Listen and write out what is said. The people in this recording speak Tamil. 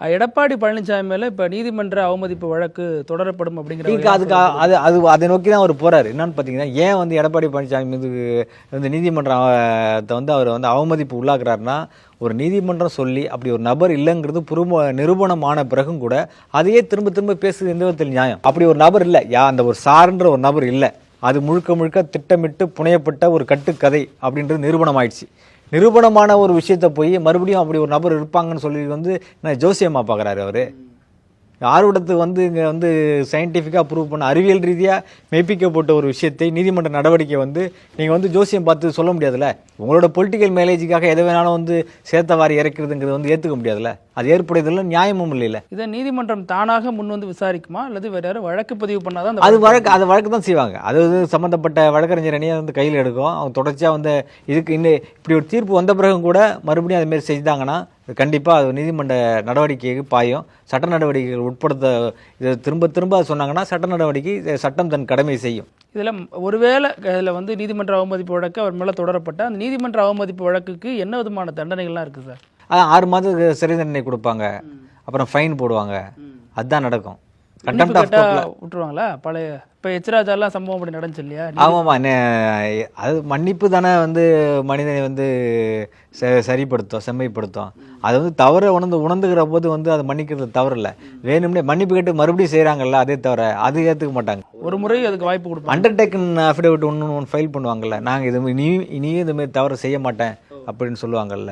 எடப்பாடி பழனிசாமி மேல இப்ப நீதிமன்ற அவமதிப்பு வழக்கு தொடரப்படும் அப்படிங்கிற அதுக்கு அதை நோக்கி தான் அவர் போறாரு. என்னன்னு பார்த்தீங்கன்னா, ஏன் வந்து எடப்பாடி பழனிசாமி மீது வந்து நீதிமன்றத்தை வந்து அவர் வந்து அவமதிப்பு உள்ளாக்குறாருன்னா, ஒரு நீதிமன்றம் சொல்லி அப்படி ஒரு நபர் இல்லைங்கிறது நிரூபணமான பிறகும் கூட அதையே திரும்ப திரும்ப பேசுறது எந்த விதத்தில் நியாயம்? அப்படி ஒரு நபர் இல்லை, அந்த ஒரு சார்ன்ற ஒரு நபர் இல்லை, அது முழுக்க முழுக்க திட்டமிட்டு புனையப்பட்ட ஒரு கட்டுக்கதை அப்படின்றது நிரூபணம் ஆயிடுச்சு. நிரூபணமான ஒரு விஷயத்தை போய் மறுபடியும் அப்படி ஒரு நபர் இருப்பாங்கன்னு சொல்லி வந்து நான் ஜோசியம்மா பார்க்குறாரு அவர். ஆர்வடத்து வந்து இங்கே வந்து சயின்டிஃபிக்காக ப்ரூவ் பண்ண அறிவியல் ரீதியாக மெய்ப்பிக்கப்பட்ட ஒரு விஷயத்தை நீதிமன்ற நடவடிக்கை வந்து நீங்கள் வந்து ஜோசியம் பார்த்து சொல்ல முடியாதுல்ல. உங்களோட பொலிட்டிக்கல் மேலேஜுக்காக எதை வேணாலும் வந்து சேர்த்தவாரி இறக்கிறதுங்கிறது வந்து ஏற்றுக்க முடியாதுல்ல. அது ஏற்புடையதில்லை, நியாயமும் இல்லை. இதை நீதிமன்றம் தானாக முன் வந்து விசாரிக்குமா அல்லது வேற யாரும் வழக்கு பதிவு பண்ணாதான் அது வழக்கு தான் செய்வாங்க. அது வந்து சம்மந்தப்பட்ட வழக்கறிஞர் அணியை வந்து கையில் எடுக்கும். அவங்க தொடர்ச்சியாக வந்து இதுக்கு இன்னும் இப்படி ஒரு தீர்ப்பு வந்த பிறகும் கூட மறுபடியும் அதுமாரி செஞ்சாங்கன்னா கண்டிப்பாக அது நீதிமன்ற நடவடிக்கைக்கு பாயும். சட்ட நடவடிக்கைகள் உட்படுத்த இதை திரும்ப திரும்ப சொன்னாங்கன்னா சட்ட நடவடிக்கை சட்டம் தன் கடமை செய்யும். இதில் ஒருவேளை இதில் வந்து நீதிமன்ற அவமதிப்பு வழக்கு அவர் மேலே தொடரப்பட்ட அந்த நீதிமன்ற அவமதிப்பு வழக்குக்கு என்ன விதமான தண்டனைகள்லாம் இருக்குது சார்? 6 மாதத்துக்கு சிறை தண்டனை கொடுப்பாங்க, அப்புறம் ஃபைன் போடுவாங்க, அதுதான் நடக்கும். விட்டுருவாங்களா? பழைய இப்போ எச்ராஜாலாம் சம்பவம் அப்படி நடந்துச்சு இல்லையா? ஆமாம்மா, அது மன்னிப்பு தானே வந்து மனிதனை வந்து சரிப்படுத்தும், செம்மைப்படுத்தும். அது வந்து தவறை உணர்ந்துக்கிற போது வந்து அதை மன்னிக்கிறது தவறு இல்லை. வேணும்னே மன்னிப்பு கேட்டு மறுபடியும் செய்கிறாங்கல்ல, அதே தவிர அது ஏற்றுக்க மாட்டாங்க. ஒரு முறை அதுக்கு வாய்ப்பு கொடுப்பாங்க. அண்டர்டேக்கன் அஃபிடேவிட் ஒன்று ஃபைல் பண்ணுவாங்கல்ல, நாங்கள் இது இனியும் இதுமாரி தவறு செய்ய மாட்டேன் அப்படின்னு சொல்லுவாங்கல்ல.